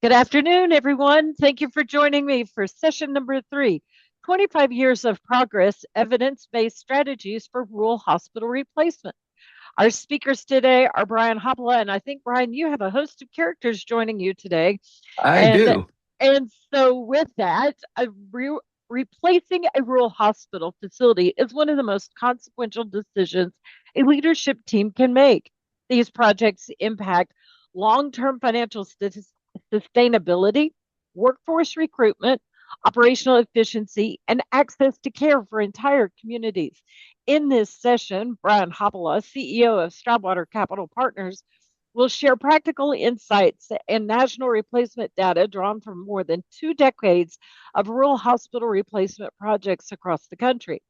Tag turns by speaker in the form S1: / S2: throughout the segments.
S1: Good afternoon, everyone. Thank you for joining me for session number 3, 25 years of progress, evidence-based strategies for rural hospital replacement. Our speakers today are Brian Hopla, and I think, Brian, you have a host of characters joining you today.
S2: I
S1: And
S2: do.
S1: and so with that, replacing a rural hospital facility is one of the most consequential decisions a leadership team can make. These projects impact long-term financial sustainability, workforce recruitment, operational efficiency, and access to care for entire communities. In this session, Brian Hopala, CEO of Stroudwater Capital Partners, will share practical insights and national replacement data drawn from more than 2 decades of rural hospital replacement projects across the country.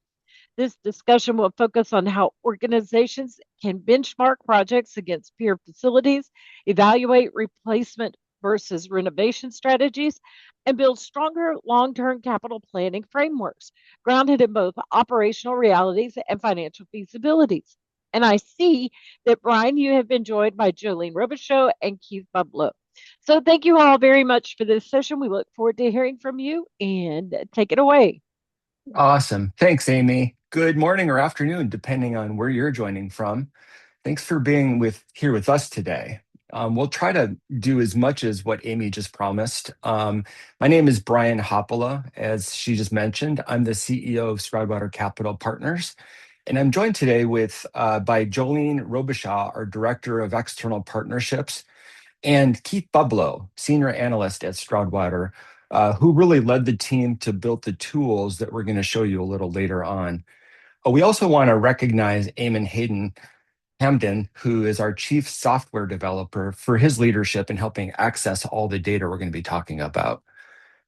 S1: This discussion will focus on how organizations can benchmark projects against peer facilities, evaluate replacement versus renovation strategies, and build stronger long term capital planning frameworks grounded in both operational realities and financial feasibilities. And I see that, Brian, you have been joined by Jolene Robichaux and Keith Bublow. So thank you all very much for this session. We look forward to hearing from you and take it away.
S2: Awesome. Thanks, Amy. Good morning or afternoon, depending on where you're joining from. Thanks for being here with us today. We'll try to do as much as what Amy just promised. My name is Brian Hoppola, as she just mentioned. I'm the CEO of Stroudwater Capital Partners, and I'm joined today by Jolene Robichaud, our Director of External Partnerships, and Keith Bublow, Senior Analyst at Stroudwater, who really led the team to build the tools that we're going to show you a little later on. We also want to recognize Eamon Hayden Hamden, who is our Chief Software Developer, for his leadership in helping access all the data we're going to be talking about.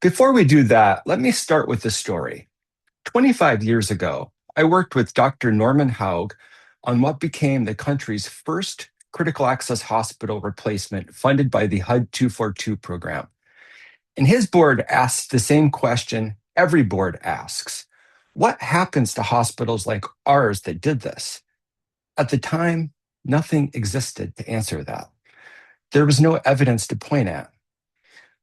S2: Before we do that, let me start with the story. 25 years ago, I worked with Dr. Norman Haug on what became the country's first critical access hospital replacement funded by the HUD 242 program. And his board asked the same question every board asks: what happens to hospitals like ours that did this? At the time, nothing existed to answer that. There was no evidence to point at.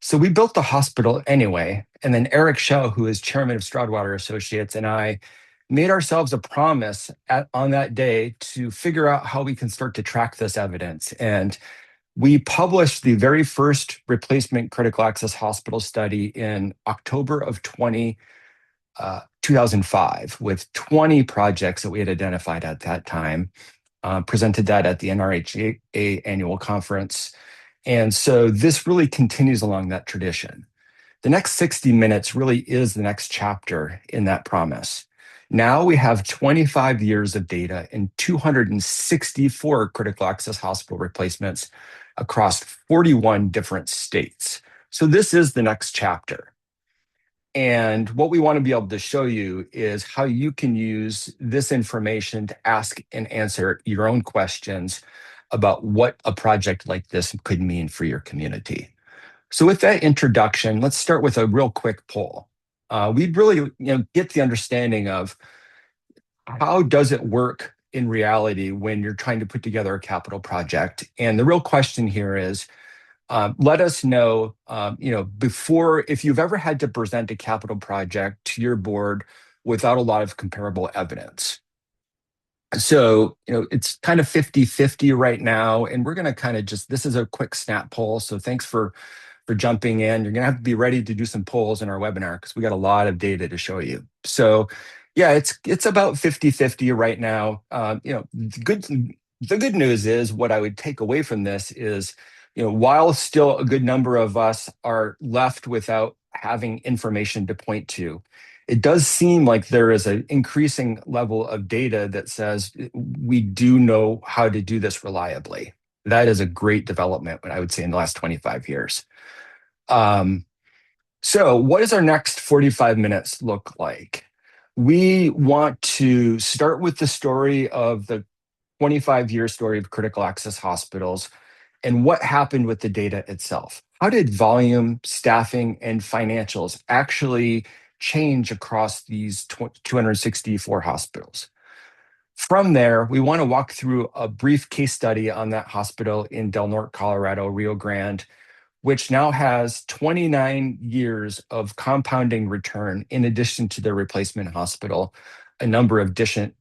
S2: So we built the hospital anyway, and then Eric Shell, who is chairman of Stroudwater Associates, and I made ourselves a promise on that day to figure out how we can start to track this evidence. And we published the very first replacement critical access hospital study in October of 2005 with 20 projects that we had identified at that time, presented that at the NRHA annual conference. And so this really continues along that tradition. The next 60 minutes really is the next chapter in that promise. Now we have 25 years of data and 264 critical access hospital replacements across 41 different states. So this is the next chapter. And what we want to be able to show you is how you can use this information to ask and answer your own questions about what a project like this could mean for your community. So with that introduction, let's start with a real quick poll. We'd really get the understanding of how does it work in reality when you're trying to put together a capital project. And the real question here is, let us know, before, if you've ever had to present a capital project to your board without a lot of comparable evidence. So, it's kind of 50-50 right now, and we're going to kind of this is a quick snap poll. So thanks for jumping in. You're going to have to be ready to do some polls in our webinar because we got a lot of data to show you. So yeah, it's about 50-50 right now. The good news is what I would take away from this is, while still a good number of us are left without having information to point to, it does seem like there is an increasing level of data that says we do know how to do this reliably. That is a great development, I would say, in the last 25 years. So what does our next 45 minutes look like? We want to start with the story of the 25-year story of critical access hospitals and what happened with the data itself. How did volume, staffing, and financials actually change across these 264 hospitals? From there, we want to walk through a brief case study on that hospital in Del Norte, Colorado, Rio Grande, which now has 29 years of compounding return in addition to their replacement hospital, a number of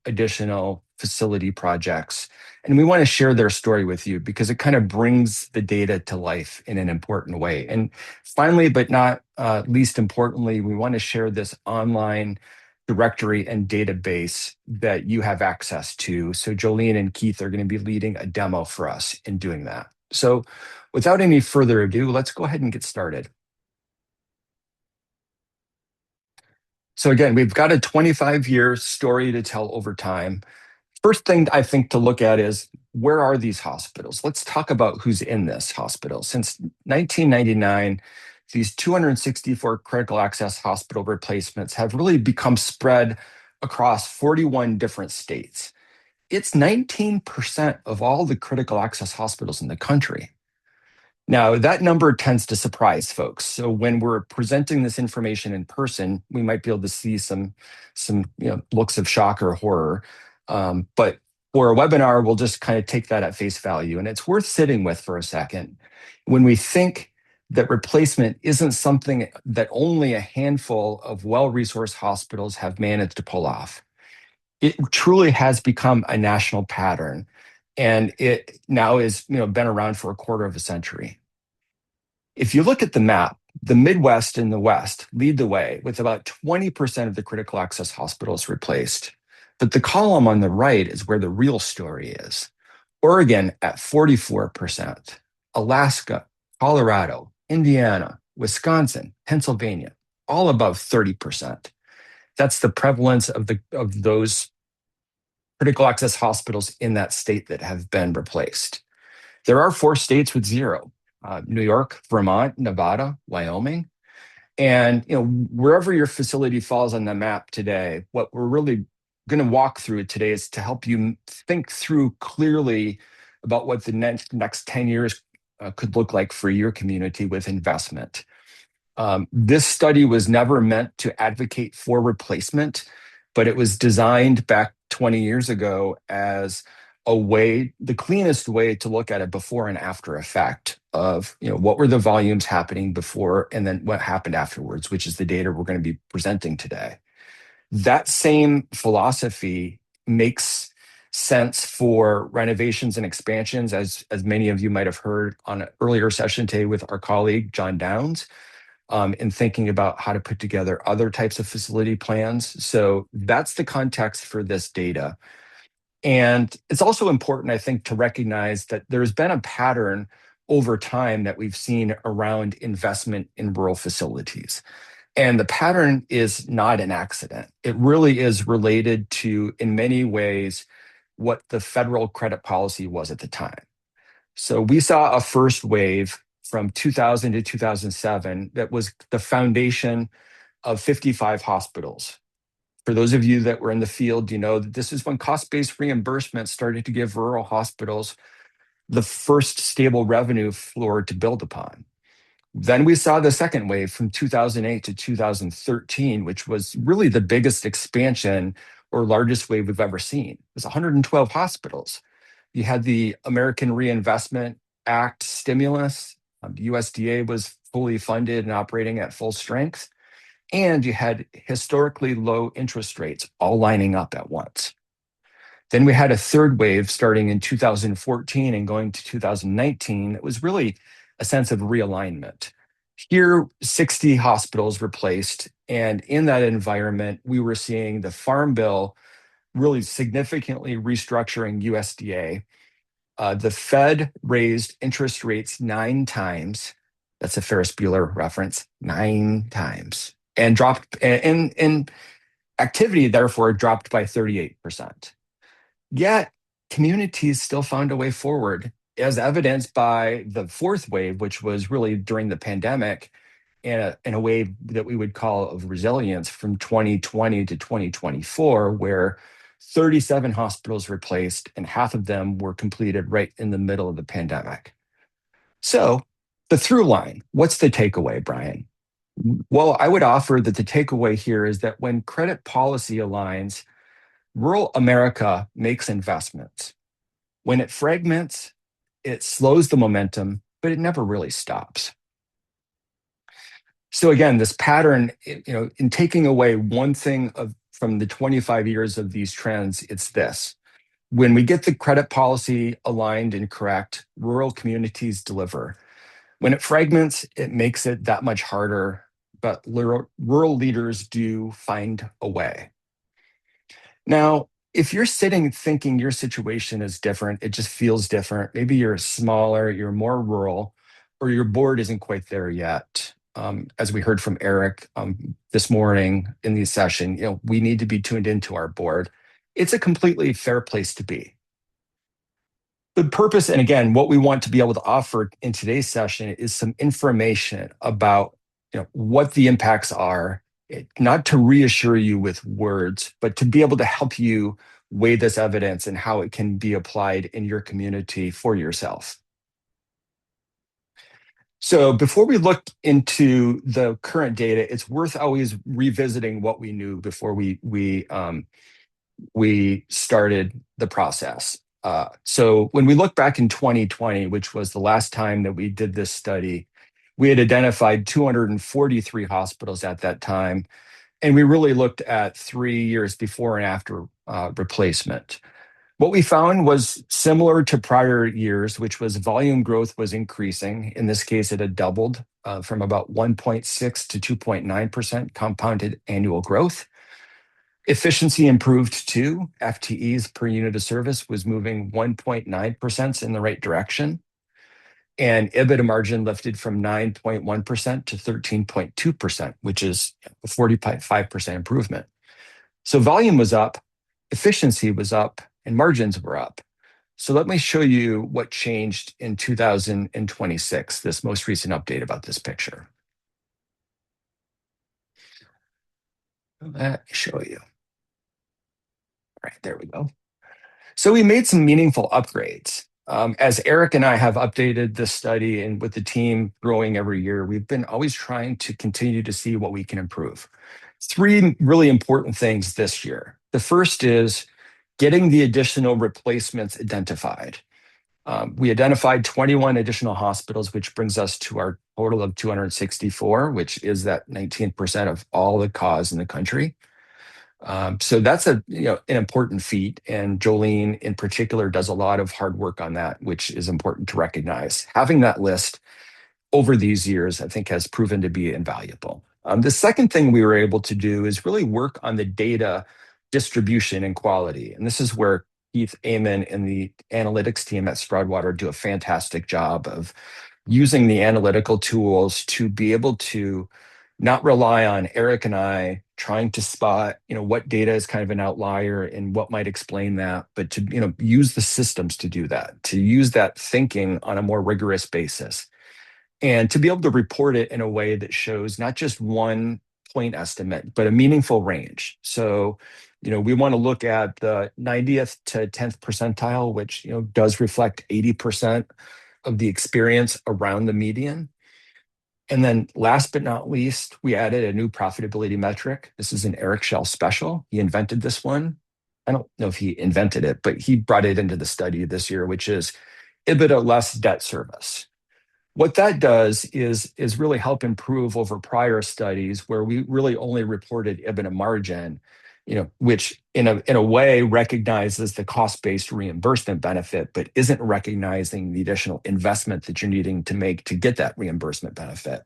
S2: additional facility projects. And we want to share their story with you because it kind of brings the data to life in an important way. And finally, but not least importantly, we want to share this online directory and database that you have access to. So Jolene and Keith are going to be leading a demo for us in doing that. So without any further ado, let's go ahead and get started. So again, we've got a 25-year story to tell over time. First thing I think to look at is, where are these hospitals? Let's talk about who's in this hospital. Since 1999, these 264 critical access hospital replacements have really become spread across 41 different states. It's 19% of all the critical access hospitals in the country. Now, that number tends to surprise folks. So when we're presenting this information in person, we might be able to see some looks of shock or horror. But for a webinar, we'll just kind of take that at face value. And it's worth sitting with for a second. When we think that replacement isn't something that only a handful of well-resourced hospitals have managed to pull off, it truly has become a national pattern. And it now is, been around for a quarter of a century. If you look at the map, the Midwest and the West lead the way with about 20% of the critical access hospitals replaced. But the column on the right is where the real story is. Oregon at 44%, Alaska, Colorado, Indiana, Wisconsin, Pennsylvania, all above 30%. That's the prevalence of those critical access hospitals in that state that have been replaced. There are 4 states with zero: New York, Vermont, Nevada, Wyoming. And wherever your facility falls on the map today, what we're really going to walk through today is to help you think through clearly about what the next 10 years could look like for your community with investment. This study was never meant to advocate for replacement, but it was designed back 20 years ago as a way, the cleanest way to look at a before and after effect of, what were the volumes happening before and then what happened afterwards, which is the data we're going to be presenting today. That same philosophy makes sense for renovations and expansions, as many of you might have heard on an earlier session today with our colleague, John Downs, in thinking about how to put together other types of facility plans. So that's the context for this data. And it's also important, I think, to recognize that there's been a pattern over time that we've seen around investment in rural facilities. And the pattern is not an accident. It really is related to, in many ways, what the federal credit policy was at the time. So we saw a first wave from 2000 to 2007 that was the foundation of 55 hospitals. For those of you that were in the field, you know that this is when cost-based reimbursement started to give rural hospitals the first stable revenue floor to build upon. Then we saw the second wave from 2008 to 2013, which was really the biggest expansion or largest wave we've ever seen. It was 112 hospitals. You had the American Reinvestment Act stimulus. The USDA was fully funded and operating at full strength. And you had historically low interest rates all lining up at once. Then we had a third wave starting in 2014 and going to 2019. It was really a sense of realignment. Here, 60 hospitals replaced. And in that environment, we were seeing the Farm Bill really significantly restructuring USDA. The Fed raised interest rates 9 times. That's a Ferris Bueller reference, 9 times. And dropped, and activity, therefore, dropped by 38%. Yet communities still found a way forward, as evidenced by the fourth wave, which was really during the pandemic, in a wave that we would call of resilience from 2020 to 2024, where 37 hospitals replaced and half of them were completed right in the middle of the pandemic. So the through line, what's the takeaway, Brian? Well, I would offer that the takeaway here is that when credit policy aligns, rural America makes investments. When it fragments, it slows the momentum, but it never really stops. So again, this pattern, in taking away one thing from the 25 years of these trends, it's this. When we get the credit policy aligned and correct, rural communities deliver. When it fragments, it makes it that much harder, but rural leaders do find a way. Now, if you're sitting thinking your situation is different, it just feels different. Maybe you're smaller, you're more rural, or your board isn't quite there yet. As we heard from Eric this morning in the session, we need to be tuned into our board. It's a completely fair place to be. The purpose, and again, what we want to be able to offer in today's session is some information about what the impacts are, not to reassure you with words, but to be able to help you weigh this evidence and how it can be applied in your community for yourself. So before we look into the current data, it's worth always revisiting what we knew before we started the process. So when we look back in 2020, which was the last time that we did this study, we had identified 243 hospitals at that time, and we really looked at 3 years before and after replacement. What we found was similar to prior years, which was volume growth was increasing. In this case, it had doubled from about 1.6 to 2.9% compounded annual growth. Efficiency improved too. FTEs per unit of service was moving 1.9% in the right direction. And EBITDA margin lifted from 9.1% to 13.2%, which is a 45% improvement. So volume was up, efficiency was up, and margins were up. So let me show you what changed in 2026, this most recent update about this picture. Let me show you. All right, there we go. So we made some meaningful upgrades. As Eric and I have updated this study and with the team growing every year, we've been always trying to continue to see what we can improve. Three really important things this year. The first is getting the additional replacements identified. We identified 21 additional hospitals, which brings us to our total of 264, which is that 19% of all the cause in the country. So that's an important feat, and Jolene in particular does a lot of hard work on that, which is important to recognize. Having that list over these years, I think, has proven to be invaluable. The second thing we were able to do is really work on the data distribution and quality, and this is where Keith Amon and the analytics team at Sproudwater do a fantastic job of using the analytical tools to be able to not rely on Eric and I trying to spot, what data is kind of an outlier and what might explain that, but to, use the systems to do that, to use that thinking on a more rigorous basis, and to be able to report it in a way that shows not just one point estimate, but a meaningful range. So, we want to look at the 90th to 10th percentile, which, does reflect 80% of the experience around the median. And then last but not least, we added a new profitability metric. This is an Eric Shell special. He invented this one. I don't know if he invented it, but he brought it into the study this year, which is EBITDA less debt service. What that does is really help improve over prior studies where we really only reported EBITDA margin, which in a way recognizes the cost-based reimbursement benefit, but isn't recognizing the additional investment that you're needing to make to get that reimbursement benefit.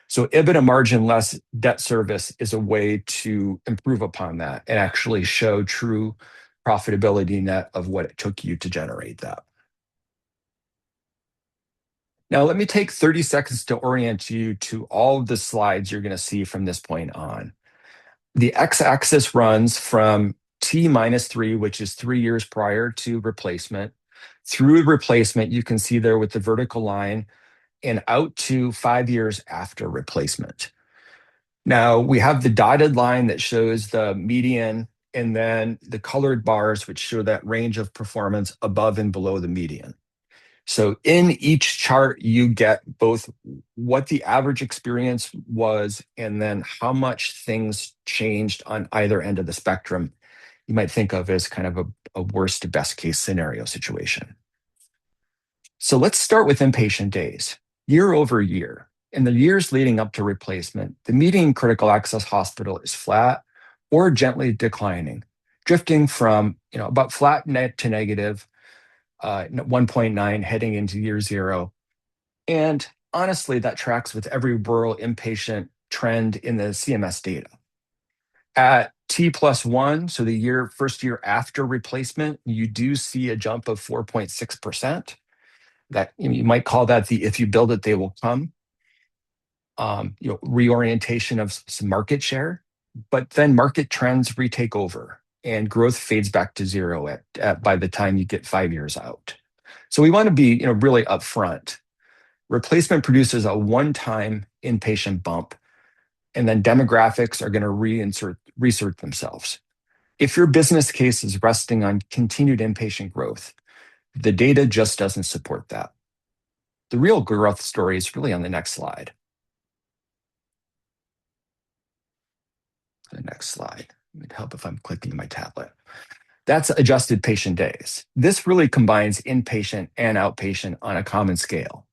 S2: So EBITDA margin less debt service is a way to improve upon that and actually show true profitability net of what it took you to generate that. Now, let me take 30 seconds to orient you to all of the slides you're going to see from this point on. The x-axis runs from T-3, which is 3 years prior to replacement. Through replacement, you can see there with the vertical line, and out to 5 years after replacement. Now, we have the dotted line that shows the median, and then the colored bars, which show that range of performance above and below the median. So in each chart, you get both what the average experience was and then how much things changed on either end of the spectrum. You might think of as kind of a worst to best case scenario situation. So let's start with inpatient days. Year over year, In the years leading up to replacement, the median critical access hospital is flat or gently declining, drifting from about flat net to negative 1.9 heading into year zero. And honestly, that tracks with every rural inpatient trend in the CMS data. At T plus one, so the first year after replacement, you do see a jump of 4.6%. That you might call that the if you build it, they will come. Reorientation of some market share, but then market trends retake over and growth fades back to zero by the time you get 5 years out. So we want to be really upfront. Replacement produces a one-time inpatient bump, and then demographics are going to reassert themselves. If your business case is resting on continued inpatient growth, the data just doesn't support that. The real growth story is really on the next slide. The next slide. It would help if I'm clicking my tablet. That's adjusted patient days. This really combines inpatient and outpatient on a common scale.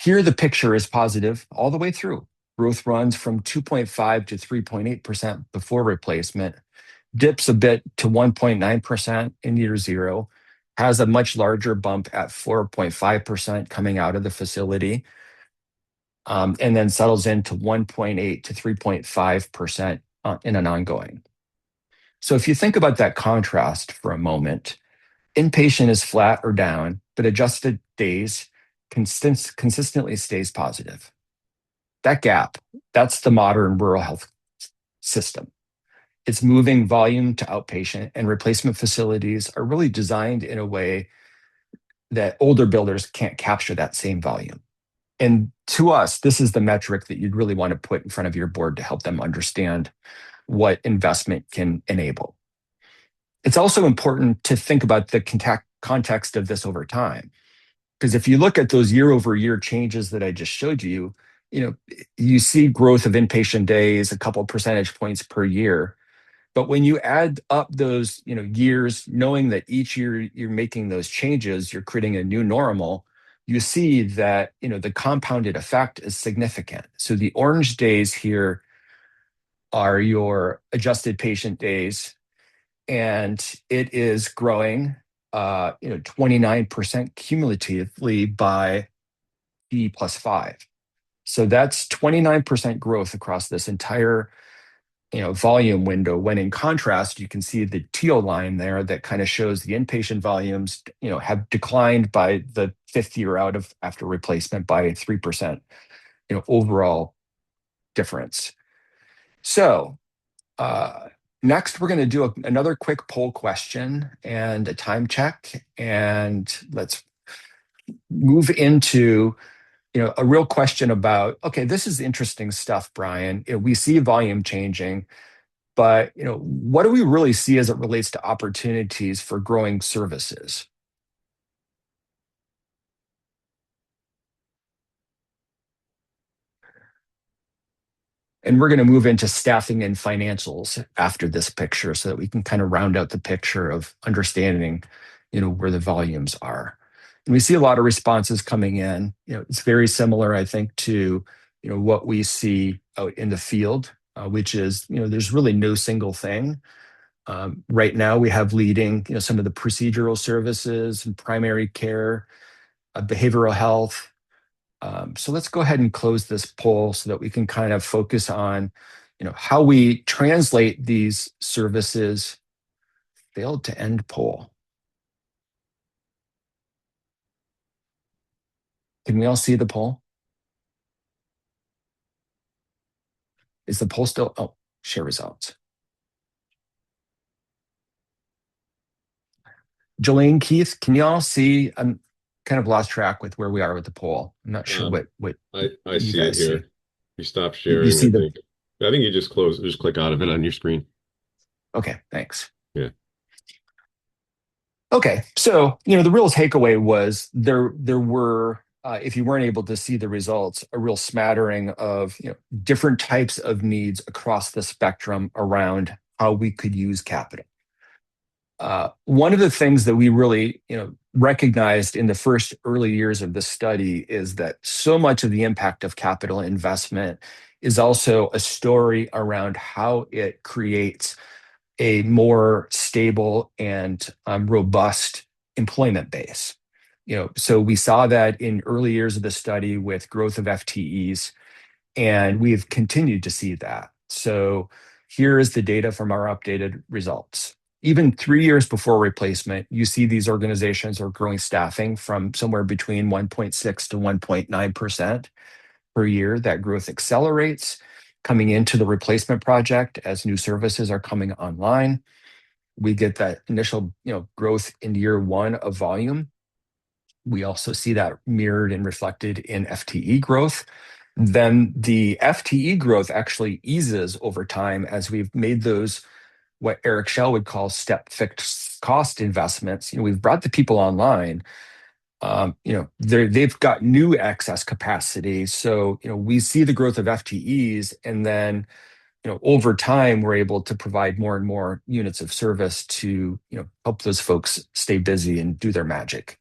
S2: Here, the picture is positive all the way through. Growth runs from 2.5 to 3.8% before replacement, dips a bit to 1.9% in year zero, has a much larger bump at 4.5% coming out of the facility, and then settles into 1.8 to 3.5% in an ongoing. So if you think about that contrast for a moment, inpatient is flat or down, but adjusted days consistently stays positive. That gap, that's the modern rural health system. It's moving volume to outpatient, and replacement facilities are really designed in a way that older builders can't capture that same volume. And to us, this is the metric that you'd really want to put in front of your board to help them understand what investment can enable. It's also important to think about the context of this over time. Because if you look at those year-over-year changes that I just showed you, you see growth of inpatient days, a couple percentage points per year. But when you add up those, years, knowing that each year you're making those changes, you're creating a new normal, you see that, the compounded effect is significant. So the orange days here are your adjusted patient days, and it is growing 29% cumulatively by P plus 5. So that's 29% growth across this entire volume window. When in contrast, you can see the teal line there that kind of shows the inpatient volumes have declined by the fifth year out of after replacement by 3%, overall difference. So next, we're going to do another quick poll question and a time check, and let's move into a real question about, okay, this is interesting stuff, Brian. We see volume changing, but what do we really see as it relates to opportunities for growing services? And we're going to move into staffing and financials after this picture so that we can kind of round out the picture of understanding, where the volumes are. And we see a lot of responses coming in. It's very similar, I think, to, what we see out in the field, which is, there's really no single thing. Right now, we have leading, some of the procedural services and primary care, behavioral health. So let's go ahead and close this poll so that we can kind of focus on, how we translate these services. Failed to end poll. Can we all see the poll? Is the poll still? Oh, share results. Jolene, Keith, can you all see? I'm kind of lost track with where we are with the poll. I'm not sure what
S3: I
S2: you
S3: see it
S2: guys see.
S3: here. You stop
S2: You
S3: sharing, I
S2: see the.
S3: think. I think you just click out of it on your screen.
S2: Okay, thanks.
S3: Yeah.
S2: Okay, so the real takeaway was there were, if you weren't able to see the results, a real smattering of different types of needs across the spectrum around how we could use capital. One of the things that we really recognized in the first early years of the study is that so much of the impact of capital investment is also a story around how it creates a more stable and robust employment base. So we saw that in early years of the study with growth of FTEs, and we've continued to see that. So here is the data from our updated results. Even 3 years before replacement, you see these organizations are growing staffing from somewhere between 1.6 to 1.9% per year. That growth accelerates coming into the replacement project as new services are coming online. We get that initial, growth in year one of volume. We also see that mirrored and reflected in FTE growth. Then the FTE growth actually eases over time as we've made those what Eric Shell would call step fixed cost investments. We've brought the people online. They've got new excess capacity. So, we see the growth of FTEs, and then, over time, we're able to provide more and more units of service to, help those folks stay busy and do their magic.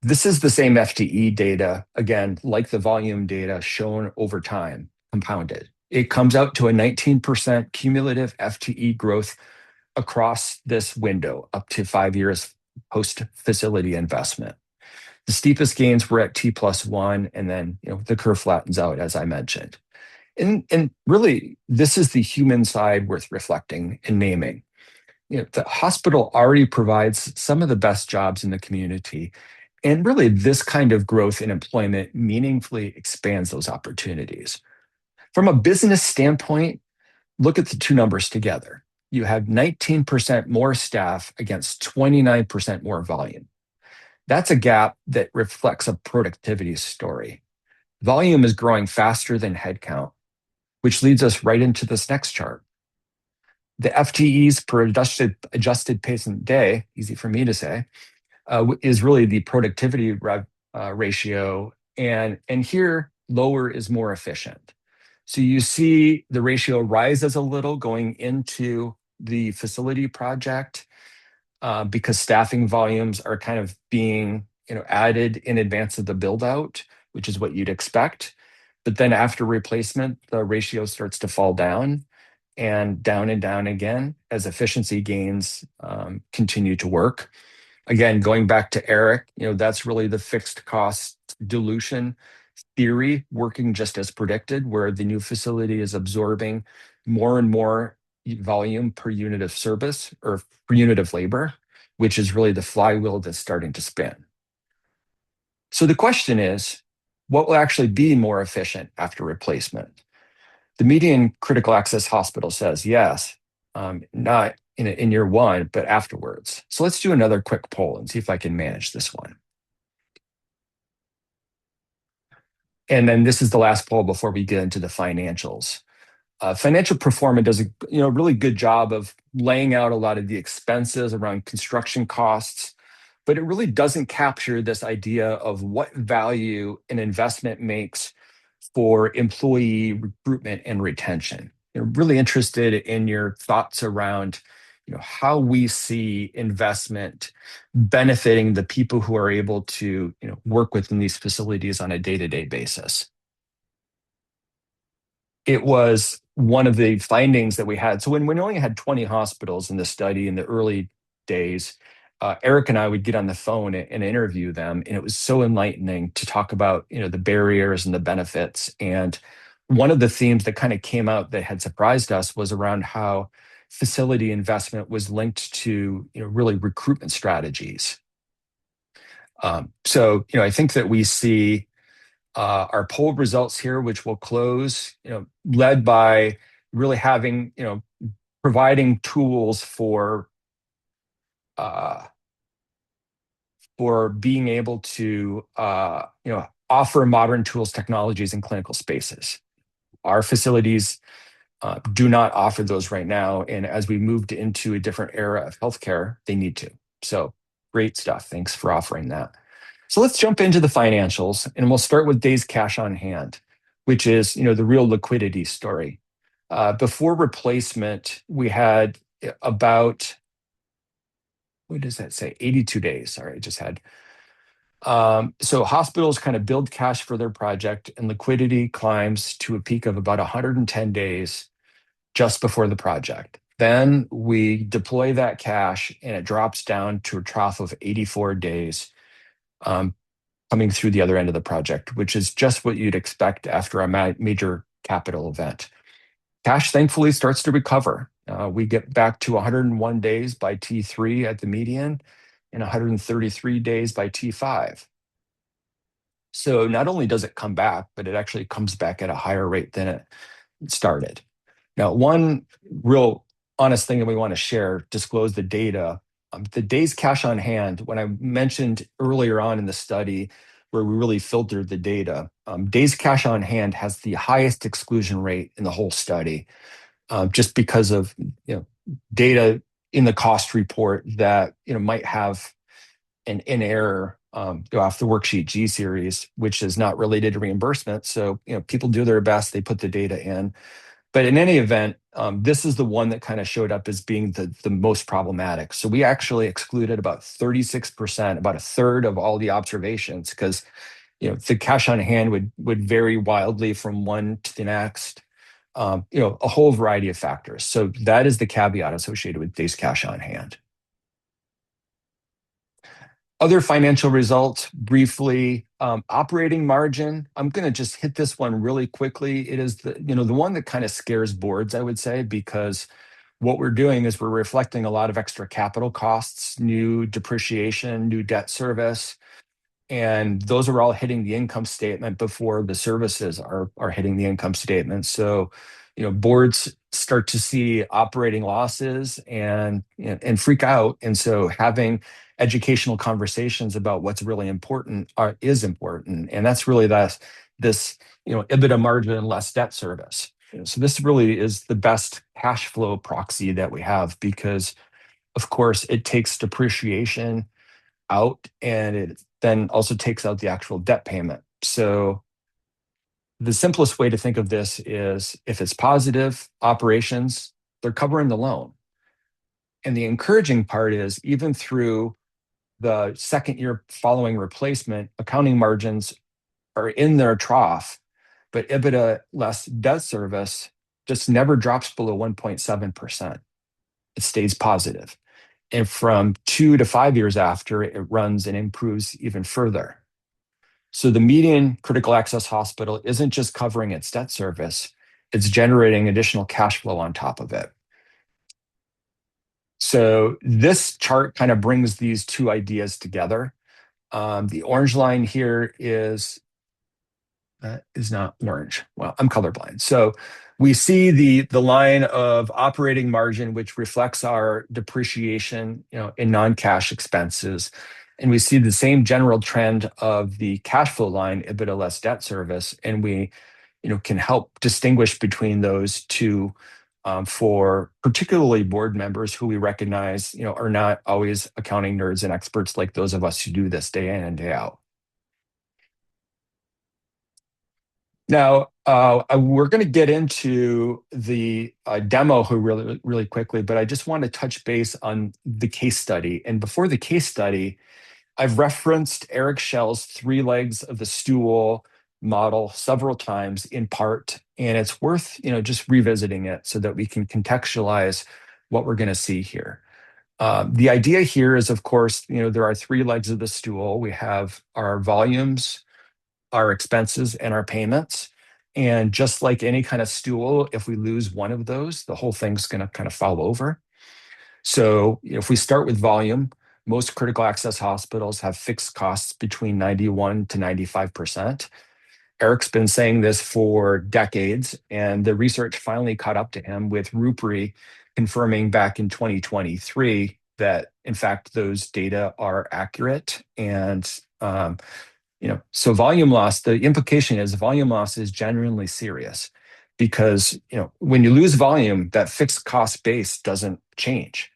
S2: This is the same FTE data, again, like the volume data shown over time, compounded. It comes out to a 19% cumulative FTE growth across this window, up to 5 years post-facility investment. The steepest gains were at T+1, and then the curve flattens out, as I mentioned. And really, this is the human side worth reflecting and naming. The hospital already provides some of the best jobs in the community, and really, this kind of growth in employment meaningfully expands those opportunities. From a business standpoint, look at the two numbers together. You have 19% more staff against 29% more volume. That's a gap that reflects a productivity story. Volume is growing faster than headcount, which leads us right into this next chart. The FTEs per adjusted patient day, easy for me to say, is really the productivity ratio. And here, lower is more efficient. So you see the ratio rises a little going into the facility project because staffing volumes are kind of being added in advance of the build out, which is what you'd expect. But then after replacement, the ratio starts to fall down and down again as efficiency gains continue to work. Again, going back to Eric, that's really the fixed cost dilution theory working just as predicted, where the new facility is absorbing more and more volume per unit of service or per unit of labor, which is really the flywheel that's starting to spin. So the question is, what will actually be more efficient after replacement? The median critical access hospital says yes, not in year one, but afterwards. So let's do another quick poll and see if I can manage this one. And then this is the last poll before we get into the financials. Financial performance does a really good job of laying out a lot of the expenses around construction costs, but it really doesn't capture this idea of what value an investment makes for employee recruitment and retention. Really interested in your thoughts around how we see investment benefiting the people who are able to work within these facilities on a day-to-day basis. It was one of the findings that we had. So when we only had 20 hospitals in the study in the early days, Eric and I would get on the phone and interview them, and it was so enlightening to talk about the barriers and the benefits. And one of the themes that kind of came out that had surprised us was around how facility investment was linked to really recruitment strategies. So I think that we see our poll results here, which will close, led by really having providing tools for being able to offer modern tools, technologies, and clinical spaces. Our facilities do not offer those right now, and as we moved into a different era of healthcare, they need to. So great stuff. Thanks for offering that. So let's jump into the financials, and we'll start with days cash on hand, which is the real liquidity story. Before replacement, we had about what does that say? 82 days. Sorry, I just had. So hospitals kind of build cash for their project, and liquidity climbs to a peak of about 110 days just before the project. Then we deploy that cash, and it drops down to a trough of 84 days, um, coming through the other end of the project, which is just what you'd expect after a major capital event. Cash thankfully starts to recover. We get back to 101 days by T3 at the median and 133 days by T5. So not only does it come back, but it actually comes back at a higher rate than it started. Now, one real honest thing that we want to share, disclose the data. The days cash on hand, when I mentioned earlier on in the study where we really filtered the data, days cash on hand has the highest exclusion rate in the whole study, just because of data in the cost report that might have an error off the worksheet G series, which is not related to reimbursement. So people do their best, they put the data in. But in any event, this is the one that kind of showed up as being the most problematic. So we actually excluded about 36%, about a third of all the observations, because the cash on hand would vary wildly from one to the next. A whole variety of factors. So that is the caveat associated with days cash on hand. Other financial results, briefly, operating margin. I'm going to just hit this one really quickly. It is the one that kind of scares boards, I would say, because what we're doing is we're reflecting a lot of extra capital costs, new depreciation, new debt service, and those are all hitting the income statement before the services are hitting the income statement. So, boards start to see operating losses and freak out. And so, having educational conversations about what's really important is important, and that's really this EBITDA margin less debt service. So this really is the best cash flow proxy that we have because, of course, it takes depreciation out and it then also takes out the actual debt payment. So the simplest way to think of this is if it's positive operations, they're covering the loan. And the encouraging part is even through the second year following replacement, accounting margins are in their trough, but EBITDA less debt service just never drops below 1.7%. It stays positive. And from 2 to 5 years after, it runs and improves even further. So the median critical access hospital isn't just covering its debt service, it's generating additional cash flow on top of it. So this chart kind of brings these two ideas together. The orange line here is that is not orange. Well, I'm colorblind. So we see the line of operating margin, which reflects our depreciation, in non-cash expenses. And we see the same general trend of the cash flow line, EBITDA less debt service. And we, can help distinguish between those two for particularly board members who we recognize, are not always accounting nerds and experts like those of us who do this day in and day out. Now, we're going to get into the demo really, really quickly, but I just want to touch base on the case study. And before the case study, I've referenced Eric Schell's three legs of the stool model several times in part, and it's worth just revisiting it so that we can contextualize what we're going to see here. The idea here is, of course, there are three legs of the stool. We have our volumes, our expenses, and our payments. And just like any kind of stool, if we lose one of those, the whole thing's going to kind of fall over. So if we start with volume, most critical access hospitals have fixed costs between 91 to 95%. Eric's been saying this for decades, and the research finally caught up to him with Rupri confirming back in 2023 that, in fact, those data are accurate. And so volume loss, the implication is volume loss is genuinely serious because, when you lose volume, that fixed cost base doesn't change.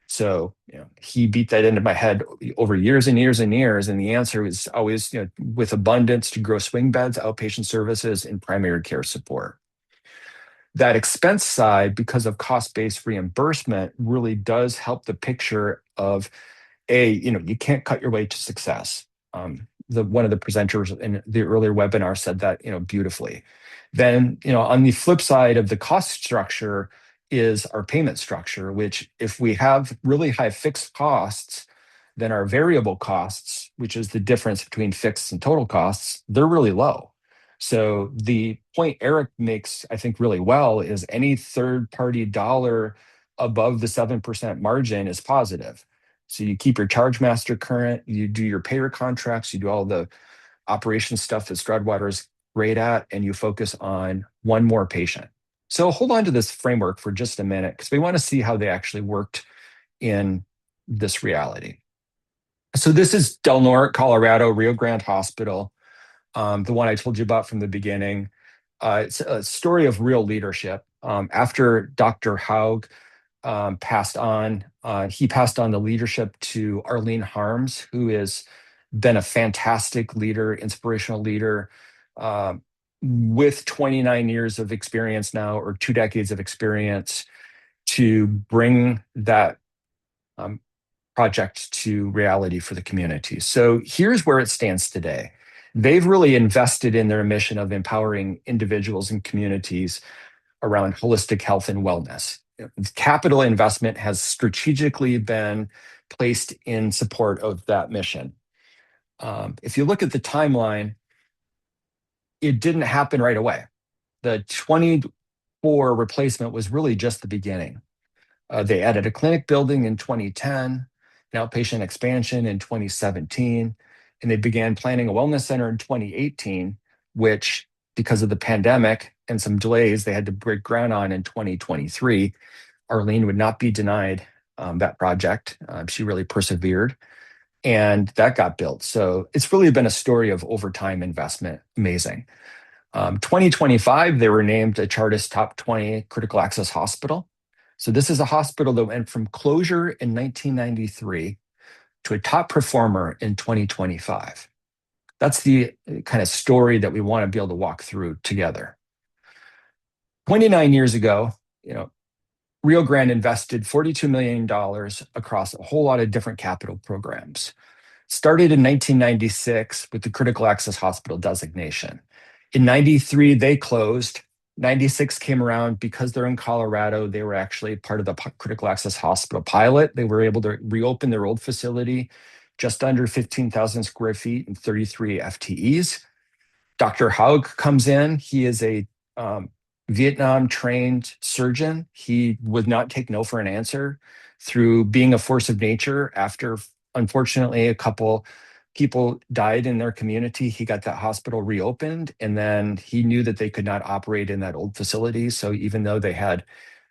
S2: So, he beat that into my head over years and years and years. And the answer is always, with abundance to grow swing beds, outpatient services, and primary care support. That expense side, because of cost-based reimbursement, really does help the picture of you can't cut your way to success. One of the presenters in the earlier webinar said that, beautifully. Then, on the flip side of the cost structure is our payment structure, which if we have really high fixed costs, then our variable costs, which is the difference between fixed and total costs, they're really low. So the point Eric makes, I think, really well is any third party dollar above the 7% margin is positive. So you keep your charge master current, you do your payer contracts, you do all the operation stuff that Stroudwater is great at, and you focus on one more patient. So hold on to this framework for just a minute because we want to see how they actually worked in this reality. So this is Del Norte, Colorado, Rio Grande Hospital, the one I told you about from the beginning. It's a story of real leadership. After Dr. Haug passed on, he passed on the leadership to Arlene Harms, who has been a fantastic leader, inspirational leader, with 29 years of experience now, or 2 decades of experience, to bring that project to reality for the community. So here's where it stands today. They've really invested in their mission of empowering individuals and communities around holistic health and wellness. Capital investment has strategically been placed in support of that mission. If you look at the timeline, it didn't happen right away. The 24 replacement was really just the beginning. They added a clinic building in 2010, an outpatient expansion in 2017, and they began planning a wellness center in 2018, which, because of the pandemic and some delays, they had to break ground on in 2023. Arlene would not be denied that project. She really persevered, and that got built. So it's really been a story of overtime investment. Amazing. 2025, they were named a Chartist Top 20 Critical Access Hospital. So this is a hospital that went from closure in 1993 to a top performer in 2025. That's the kind of story that we want to be able to walk through together. 29 years ago, Rio Grande invested $42 million across a whole lot of different capital programs. Started in 1996 with the critical access hospital designation. In 93, they closed. 96 came around because they're in Colorado. They were actually part of the critical access hospital pilot. They were able to reopen their old facility, just under 15,000 square feet and 33 FTEs. Dr. Haug comes in. He is a Vietnam trained surgeon. He would not take no for an answer. Through being a force of nature, after unfortunately a couple people died in their community, he got that hospital reopened, and then he knew that they could not operate in that old facility. So even though they had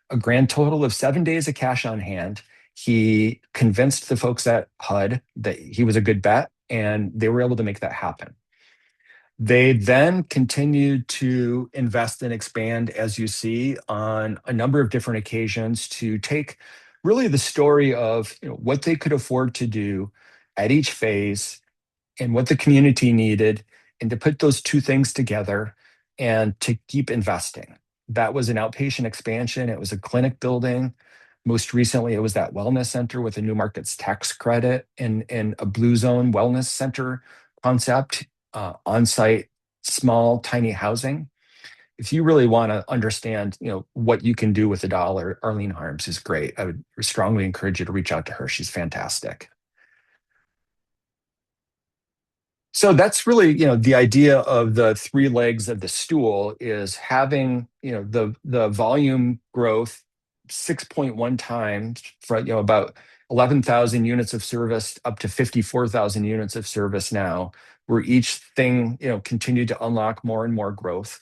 S2: a grand total of 7 days of cash on hand, he convinced the folks at HUD that he was a good bet, and they were able to make that happen. They then continued to invest and expand, as you see, on a number of different occasions to take really the story of what they could afford to do at each phase and what the community needed, and to put those two things together and to keep investing. That was an outpatient expansion. It was a clinic building. Most recently, it was that wellness center with a new markets tax credit and a blue zone wellness center concept, on-site, small, tiny housing. If you really want to understand, what you can do with a dollar, Arlene Harms is great. I would strongly encourage you to reach out to her. She's fantastic. So that's really, the idea of the three legs of the stool is having, the volume growth 6.1 times from, about 11,000 units of service up to 54,000 units of service now, where each thing, continued to unlock more and more growth.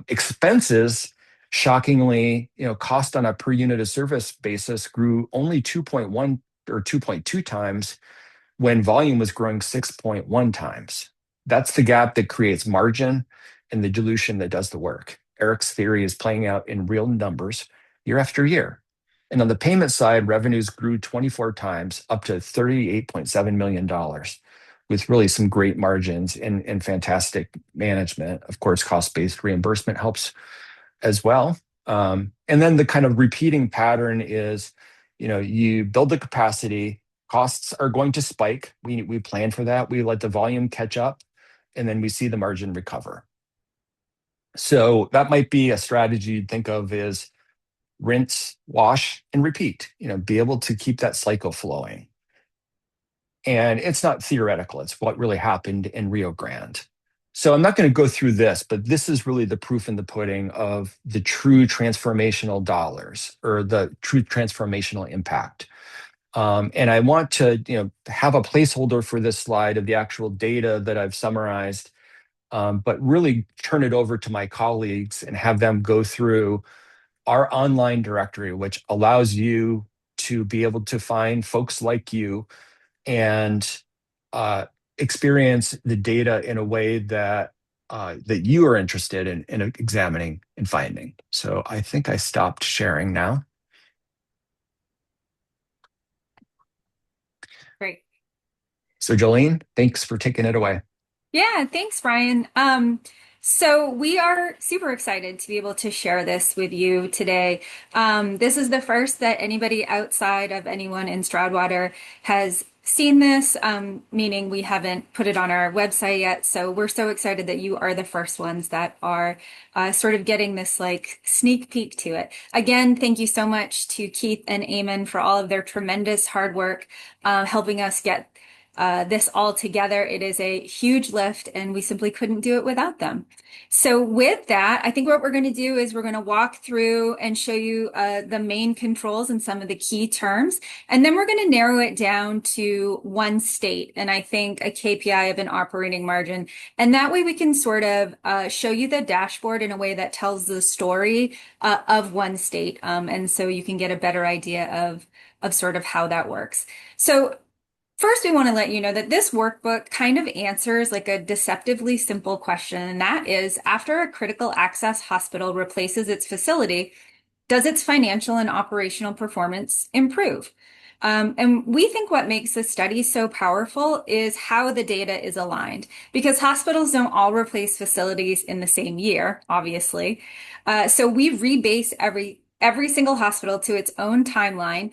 S2: Expenses, shockingly, cost on a per unit of service basis grew only 2.1 or 2.2 times when volume was growing 6.1 times. That's the gap that creates margin and the dilution that does the work. Eric's theory is playing out in real numbers year after year. And on the payment side, revenues grew 24 times up to $38.7 million, with really some great margins and fantastic management. Of course, cost-based reimbursement helps as well. And then the kind of repeating pattern is, you build the capacity, Costs are going to spike. We plan for that. We let the volume catch up, and then we see the margin recover. So that might be a strategy you'd think of is rinse, wash, and repeat. Be able to keep that cycle flowing. And it's not theoretical, it's what really happened in Rio Grande. So I'm not going to go through this, but this is really the proof in the pudding of the true transformational dollars or the true transformational impact. And I want to, have a placeholder for this slide of the actual data that I've summarized, but really turn it over to my colleagues and have them go through our online directory, which allows you to be able to find folks like you and uh, experience the data in a way that you are interested in examining and finding. So I think I stopped sharing now.
S4: Great.
S2: So Jolene, thanks for taking it away.
S4: Yeah, thanks, Brian. So we are super excited to be able to share this with you today. This is the first that anybody outside of anyone in Stroudwater has seen this, meaning we haven't put it on our website yet. So we're so excited that you are the first ones that are sort of getting this like sneak peek to it. Again, thank you so much to Keith and Eamon for all of their tremendous hard work helping us get this all together. It is a huge lift, and we simply couldn't do it without them. So with that, I think what we're going to do is we're going to walk through and show you the main controls and some of the key terms, and then we're going to narrow it down to one state, and I think a KPI of an operating margin. And that way we can sort of show you the dashboard in a way that tells the story of one state. And so you can get a better idea of sort of how that works. So first, we want to let you know that this workbook kind of answers like a deceptively simple question, and that is, after a critical access hospital replaces its facility, does its financial and operational performance improve? And we think what makes this study so powerful is how the data is aligned, because hospitals don't all replace facilities in the same year, obviously. So we rebase every single hospital to its own timeline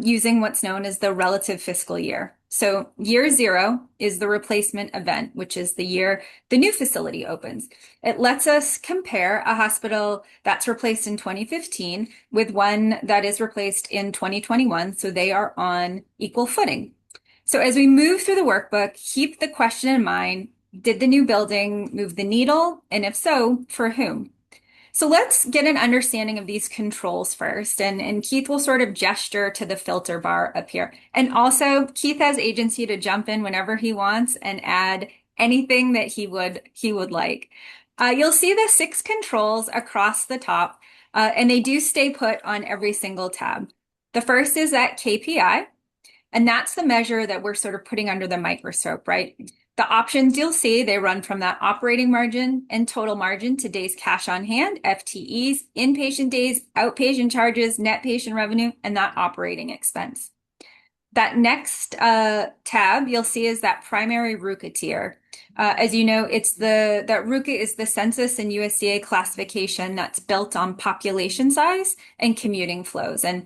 S4: using what's known as the relative fiscal year. So year zero is the replacement event, which is the year the new facility opens. It lets us compare a hospital that's replaced in 2015 with one that is replaced in 2021, so they are on equal footing. So as we move through the workbook, keep the question in mind, did the new building move the needle? And if so, for whom? So let's get an understanding of these controls first. And Keith will sort of gesture to the filter bar up here. And also, Keith has agency to jump in whenever he wants and add anything that he would like. You'll see the 6 controls across the top, and they do stay put on every single tab. The first is that KPI, and that's the measure that we're sort of putting under the microscope, right? The options you'll see, they run from that operating margin and total margin to days cash on hand, FTEs, inpatient days, outpatient charges, net patient revenue, and that operating expense. That next tab you'll see is that primary RUCA tier. As you know, that RUCA is the census and USDA classification that's built on population size and commuting flows. And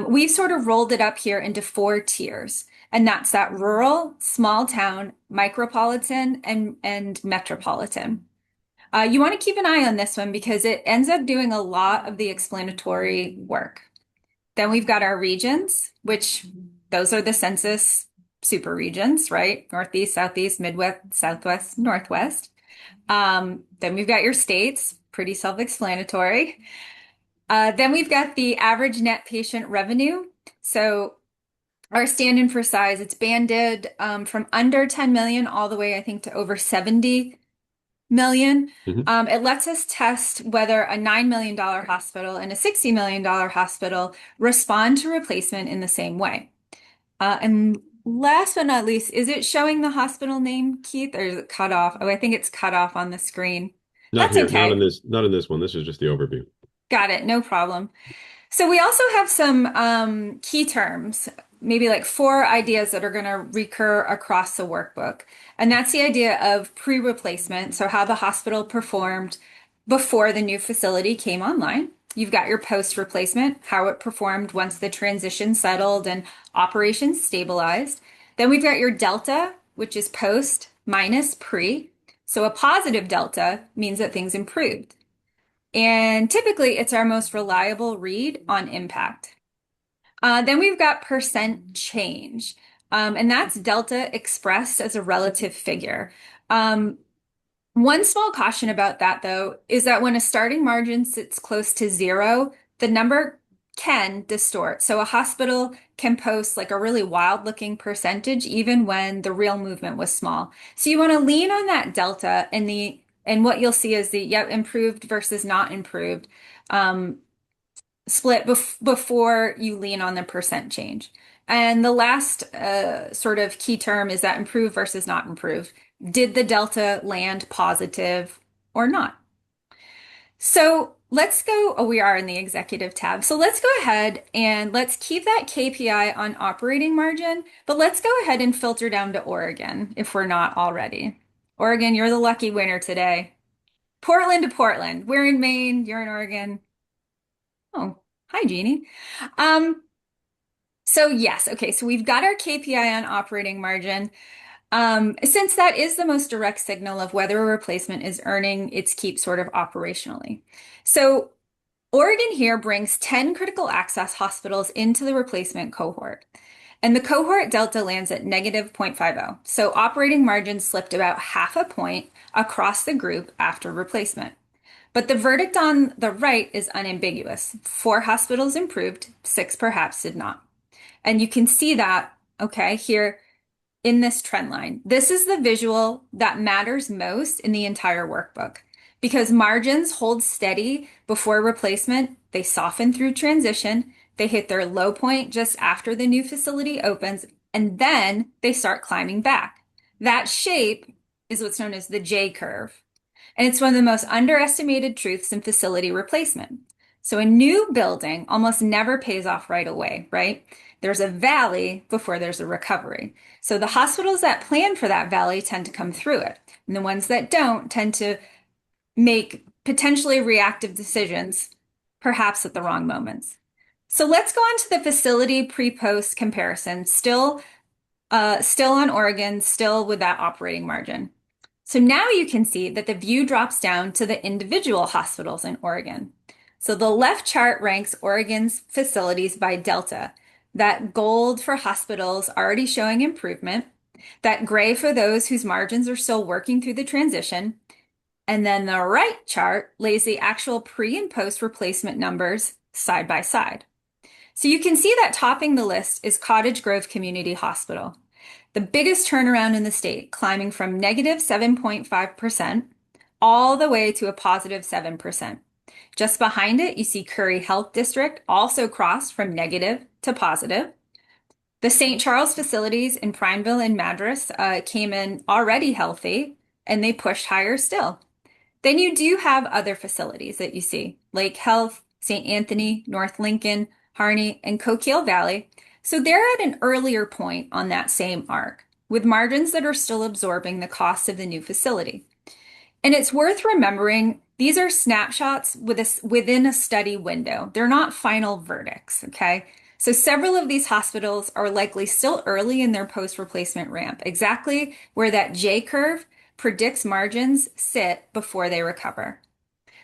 S4: we've sort of rolled it up here into 4 tiers. And that's that rural, small town, micropolitan, and metropolitan. You want to keep an eye on this one because it ends up doing a lot of the explanatory work. Then we've got our regions, which those are the census super regions, right? Northeast, Southeast, Midwest, Southwest, Northwest. Then we've got your states, pretty self-explanatory. Then we've got the average net patient revenue. So our stand-in for size, it's banded from under 10 million all the way, I think, to over 70 million. It lets us test whether a $9 million hospital and a $60 million hospital respond to replacement in the same way. And last but not least, is it showing the hospital name, Keith, or is it cut off? Oh, I think it's cut off on the screen.
S3: Not
S4: That's
S3: here, not in
S4: okay.
S3: this one. This is just the overview.
S4: Got it, no problem. So we also have some key terms, maybe like 4 ideas that are going to recur across the workbook. And that's the idea of pre-replacement, so how the hospital performed before the new facility came online. you've got your post replacement, how it performed once the transition settled and operations stabilized. Then we've got your delta, which is post minus pre. So a positive delta means that things improved. And typically it's our most reliable read on impact. Then we've got percent change, and that's delta expressed as a relative figure. One small caution about that, though, is that when a starting margin sits close to zero, the number can distort. So a hospital can post like a really wild looking percentage even when the real movement was small. So you want to lean on that delta and what you'll see is the improved versus not improved split before you lean on the percent change. And the last sort of key term is that improve versus not improve. Did the delta land positive or not? So let's go, we are in the executive tab. So let's go ahead and let's keep that KPI on operating margin, but let's go ahead and filter down to Oregon if we're not already. Oregon, you're the lucky winner today. Portland to Portland. We're in Maine, you're in Oregon. Oh, hi, Jeannie. Um, so yes, okay, so we've got our KPI on operating margin. Since that is the most direct signal of whether a replacement is earning its keep sort of operationally. So Oregon here brings 10 critical access hospitals into the replacement cohort. And the cohort delta lands at negative 0.50. So operating margin slipped about half a point across the group after replacement. But the verdict on the right is unambiguous. 4 hospitals improved, 6 perhaps did not. And you can see that, okay, here in this trend line. This is the visual that matters most in the entire workbook because margins hold steady before replacement. They soften through transition. They hit their low point just after the new facility opens, and then they start climbing back. That shape is what's known as the J curve. And it's one of the most underestimated truths in facility replacement. So a new building almost never pays off right away, right? There's a valley before there's a recovery. So the hospitals that plan for that valley tend to come through it. And the ones that don't tend to make potentially reactive decisions, perhaps at the wrong moments. So let's go on to the facility pre-post comparison. Still on Oregon, still with that operating margin. So now you can see that the view drops down to the individual hospitals in Oregon. So the left chart ranks Oregon's facilities by delta. That gold for hospitals already showing improvement, that gray for those whose margins are still working through the transition, and then the right chart lays the actual pre and post replacement numbers side by side. So you can see that topping the list is Cottage Grove Community Hospital, the biggest turnaround in the state, climbing from negative 7.5% all the way to a positive 7%. Just behind it, you see Curry Health District also crossed from negative to positive. The St. Charles facilities in Prineville and Madras came in already healthy, and they pushed higher still. Then you do have other facilities that you see, Lake Health, St. Anthony, North Lincoln, Harney, and Coquille Valley. So they're at an earlier point on that same arc, with margins that are still absorbing the cost of the new facility. And it's worth remembering these are snapshots within a study window. They're not final verdicts, okay? So several of these hospitals are likely still early in their post-replacement ramp, exactly where that J curve predicts margins sit before they recover.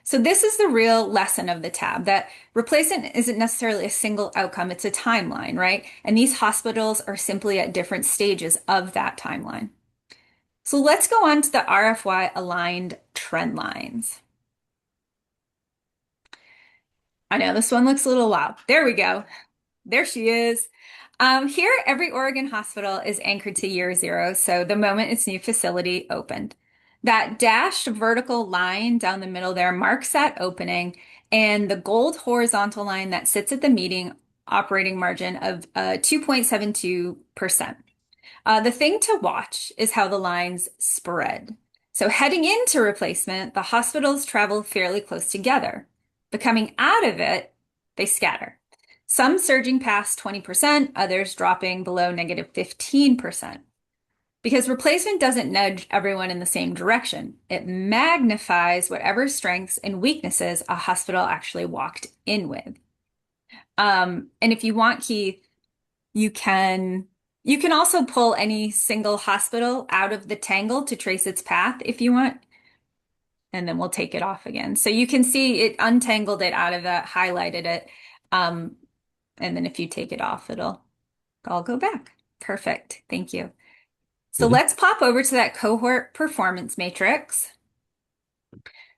S4: So this is the real lesson of the tab, that replacement isn't necessarily a single outcome, it's a timeline, right? And these hospitals are simply at different stages of that timeline. So let's go on to the RFY aligned trend lines. I know this one looks a little wild. There we go. There she is. Here, every Oregon hospital is anchored to year 0, so the moment its new facility opened. That dashed vertical line down the middle there marks that opening, and the gold horizontal line that sits at the meeting operating margin of 2.72%. The thing to watch is how the lines spread. So heading into replacement, the hospitals travel fairly close together, but coming out of it, they scatter. Some surging past 20%, others dropping below negative 15%. because replacement doesn't nudge everyone in the same direction. It magnifies whatever strengths and weaknesses a hospital actually walked in with. And if you want, Keith, you can you can also pull any single hospital out of the tangle to trace its path if you want, and then we'll take it off again. So you can see it untangled it out of that, highlighted it. Um, and then if you take it off, it'll all go back. Perfect. Thank you. So
S3: Mhm.
S4: let's pop over to that cohort performance matrix.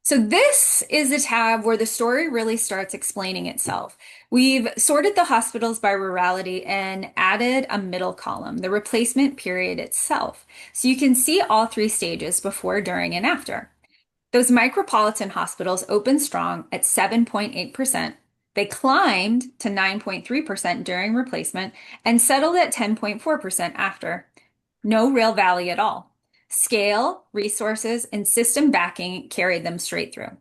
S4: So this is the tab where the story really starts explaining itself. We've sorted the hospitals by rurality and added a middle column, the replacement period itself. So you can see all three stages before, during, and after. Those micropolitan hospitals opened strong at 7.8%. They climbed to 9.3% during replacement and settled at 10.4% after. No real valley at all. Scale, resources, and system backing carried them straight through.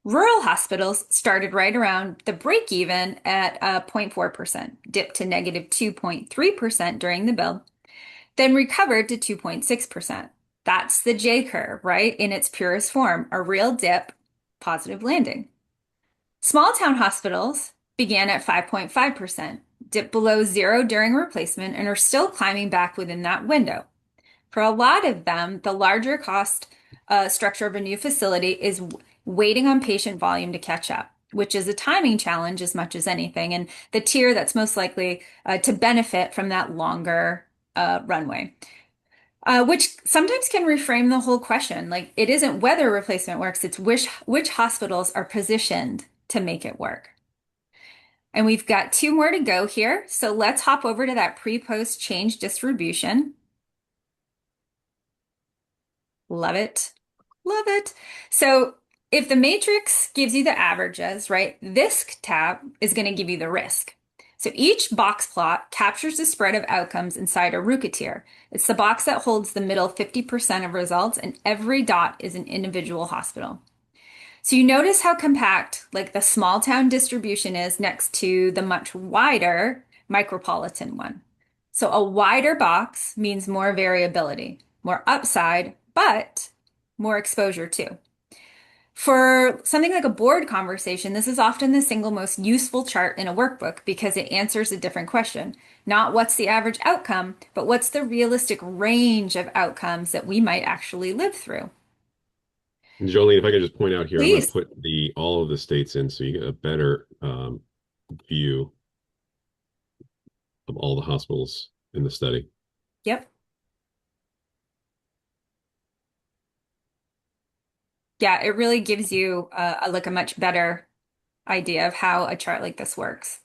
S4: Rural hospitals started right around the break even at 0.4%, dipped to negative 2.3% during the build, then recovered to 2.6%. That's the J curve, right? In its purest form, a real dip, positive landing. Small town hospitals began at 5.5%, dipped below zero during replacement, and are still climbing back within that window. For a lot of them, the larger cost structure of a new facility is waiting on patient volume to catch up, which is a timing challenge as much as anything, and the tier that's most likely to benefit from that longer runway. Which sometimes can reframe the whole question. Like it isn't whether replacement works, it's which hospitals are positioned to make it work. And we've got two more to go here. So let's hop over to that pre-post change distribution. Love it. Love it. So if the matrix gives you the averages, right, this tab is going to give you the risk. So each box plot captures the spread of outcomes inside a RUCA tier. It's the box that holds the middle 50% of results, and every dot is an individual hospital. So you notice how compact, like the small town distribution is next to the much wider micropolitan one. So a wider box means more variability, more upside, but more exposure too. For something like a board conversation, this is often the single most useful chart in a workbook because it answers a different question. Not what's the average outcome, but what's the realistic range of outcomes that we might actually live through.
S3: And Jolene, if I could just point out here, I'm going to
S4: Please.
S3: put the all of the states in so you get a better view of all the hospitals in the study.
S4: Yep. Yeah, it really gives you like a much better idea of how a chart like this works.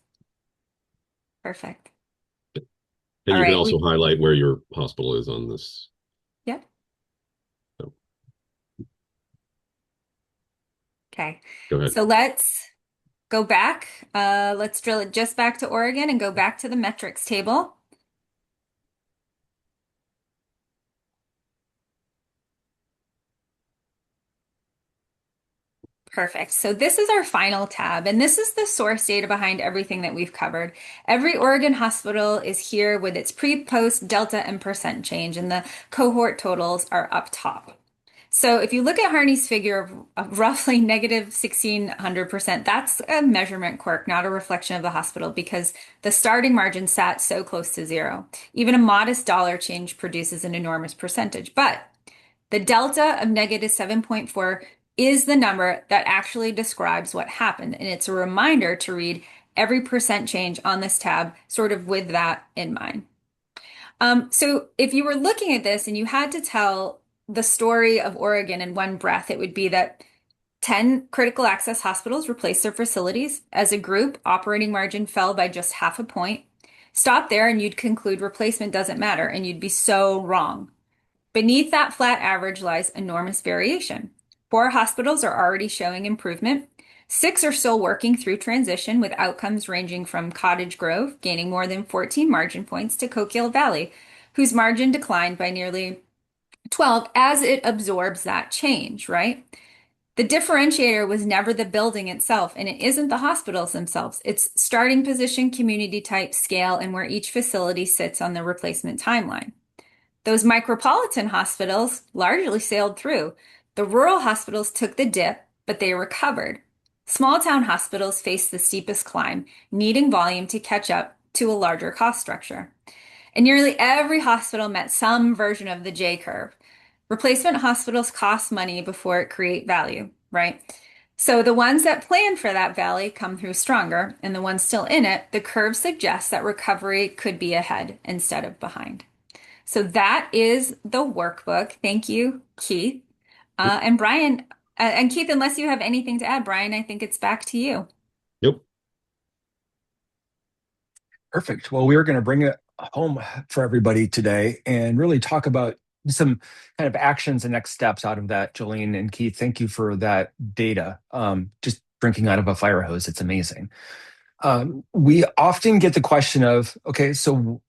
S4: Perfect.
S3: And
S4: All
S3: you can
S4: right.
S3: also highlight where your hospital is on this.
S4: Yep.
S3: So
S4: Okay.
S3: go ahead.
S4: So let's go back. Let's drill it just back to Oregon and go back to the metrics table. Perfect. So this is our final tab, and this is the source data behind everything that we've covered. Every Oregon hospital is here with its pre-post delta and percent change, and the cohort totals are up top. So if you look at Harney's figure of roughly negative 1,600%, that's a measurement quirk, not a reflection of the hospital, because the starting margin sat so close to zero. Even a modest dollar change produces an enormous percentage. But the delta of negative 7.4 is the number that actually describes what happened. And it's a reminder to read every percent change on this tab sort of with that in mind. So if you were looking at this and you had to tell the story of Oregon in one breath, it would be that 10 critical access hospitals replaced their facilities. As a group, operating margin fell by just half a point. Stop there and you'd conclude replacement doesn't matter, and you'd be so wrong. Beneath that flat average lies enormous variation. 4 hospitals are already showing improvement. 6 are still working through transition with outcomes ranging from Cottage Grove, gaining more than 14 margin points, to Coquille Valley, whose margin declined by nearly 12 as it absorbs that change, right? The differentiator was never the building itself, and it isn't the hospitals themselves. It's starting position, community type, scale, and where each facility sits on the replacement timeline. Those micropolitan hospitals largely sailed through. The rural hospitals took the dip, but they recovered. Small town hospitals faced the steepest climb, needing volume to catch up to a larger cost structure. And nearly every hospital met some version of the J curve. Replacement hospitals cost money before it create value, right? So the ones that plan for that valley come through stronger, and the ones still in it, the curve suggests that recovery could be ahead instead of behind. So that is the workbook. Thank you, Keith. And Brian, and Keith, unless you have anything to add, Brian, I think it's back to you.
S3: Yep.
S2: Perfect. Well, we are going to bring it home for everybody today and really talk about some kind of actions and next steps out of that. Jolene and Keith, thank you for that data. Just drinking out of a fire hose, it's amazing. We often get the question of, okay, so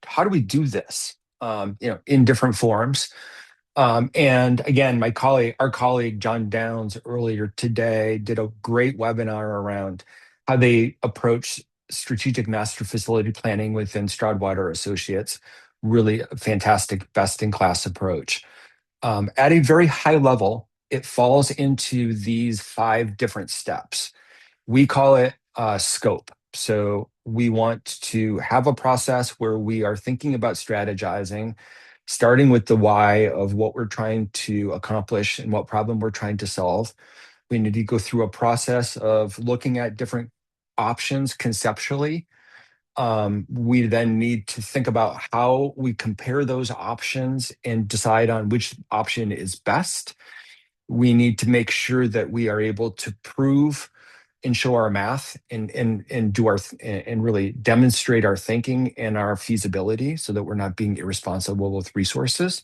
S2: how do we do this? In different forms. And again, our colleague John Downs earlier today did a great webinar around how they approach strategic master facility planning within Stroudwater Associates. Really a fantastic, best-in-class approach. At a very high level, it falls into these 5 different steps. We call it scope. So we want to have a process where we are thinking about strategizing, starting with the why of what we're trying to accomplish and what problem we're trying to solve. We need to go through a process of looking at different options conceptually. We then need to think about how we compare those options and decide on which option is best. We need to make sure that we are able to prove and show our math and do our and really demonstrate our thinking and our feasibility so that we're not being irresponsible with resources.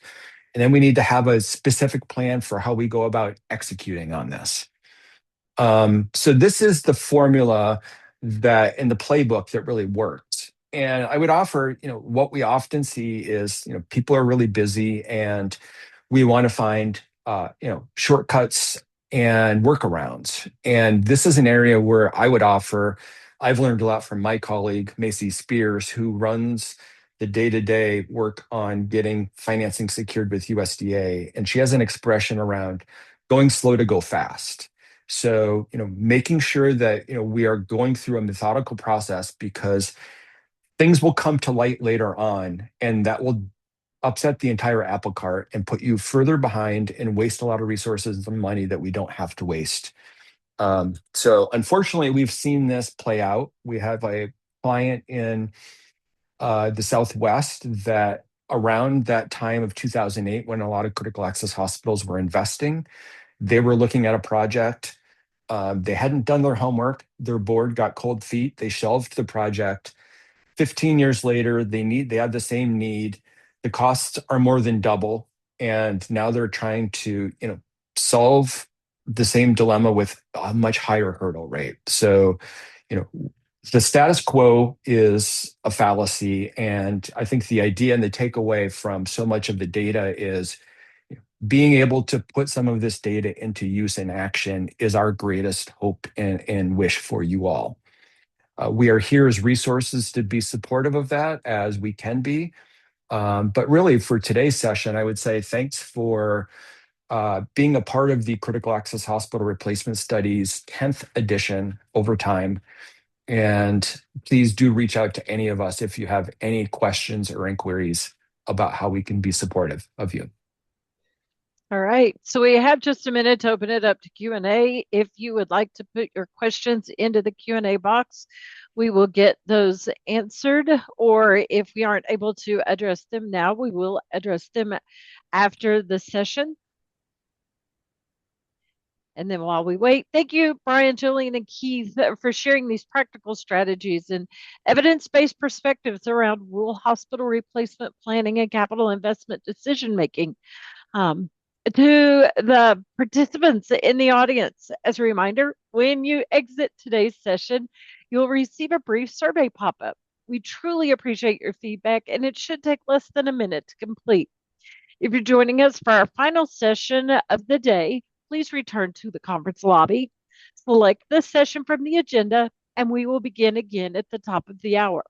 S2: And then we need to have a specific plan for how we go about executing on this. So this is the formula that in the playbook that really works. And I would offer, what we often see is, people are really busy and we want to find, shortcuts and workarounds. And this is an area where I would offer, I've learned a lot from my colleague, Macy Spears, who runs the day-to-day work on getting financing secured with USDA. And she has an expression around going slow to go fast. So, making sure that, we are going through a methodical process because things will come to light later on, and that will upset the entire apple cart and put you further behind and waste a lot of resources and money that we don't have to waste. So unfortunately, we've seen this play out. We have a client in the Southwest that around that time of 2008, when a lot of critical access hospitals were investing, they were looking at a project. They hadn't done their homework. Their board got cold feet. They shelved the project. 15 years later, they have the same need. The costs are more than double. And now they're trying to, solve the same dilemma with a much higher hurdle rate. So, the status quo is a fallacy. And I think the idea and the takeaway from so much of the data is being able to put some of this data into use and action is our greatest hope and wish for you all. We are here as resources to be supportive of that as we can be. But really for today's session, I would say thanks for being a part of the Critical Access Hospital Replacement Studies 10th edition over time. And please do reach out to any of us if you have any questions or inquiries about how we can be supportive of you.
S1: All right. So we have just a minute to open it up to Q&A. If you would like to put your questions into the Q&A box, we will get those answered. Or if we aren't able to address them now, we will address them after the session. And then while we wait, thank you, Brian, Jolene, and Keith, for sharing these practical strategies and evidence-based perspectives around rural hospital replacement planning and capital investment decision-making. To the participants in the audience, as a reminder, when you exit today's session, you'll receive a brief survey pop-up. We truly appreciate your feedback, and it should take less than a minute to complete. If you're joining us for our final session of the day, please return to the conference lobby, select the session from the agenda, and we will begin again at the top of the hour.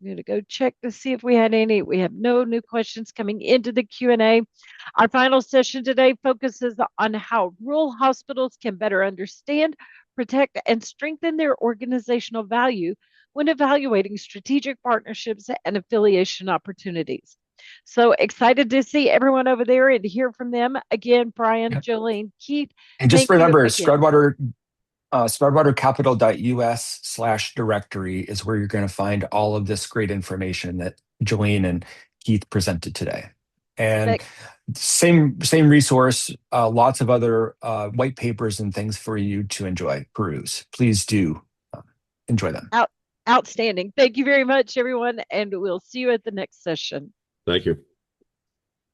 S1: I'm going to go check to see if we had any. We have no new questions coming into the Q&A. Our final session today focuses on how rural hospitals can better understand, protect, and strengthen their organizational value when evaluating strategic partnerships and affiliation opportunities. So excited to see everyone over there and hear from them. Again, Brian,
S2: Yep.
S1: Jolene, Keith,
S2: And just
S1: thank you
S2: remember,
S1: again.
S2: stroudwatercapital.us/directory is where you're going to find all of this great information that Jolene and Keith presented today. And
S1: That
S2: same resource, lots of other white papers and things for you to peruse. Please do enjoy them.
S1: outstanding. Thank you very much, everyone, and we'll see you at the next session.
S3: Thank you.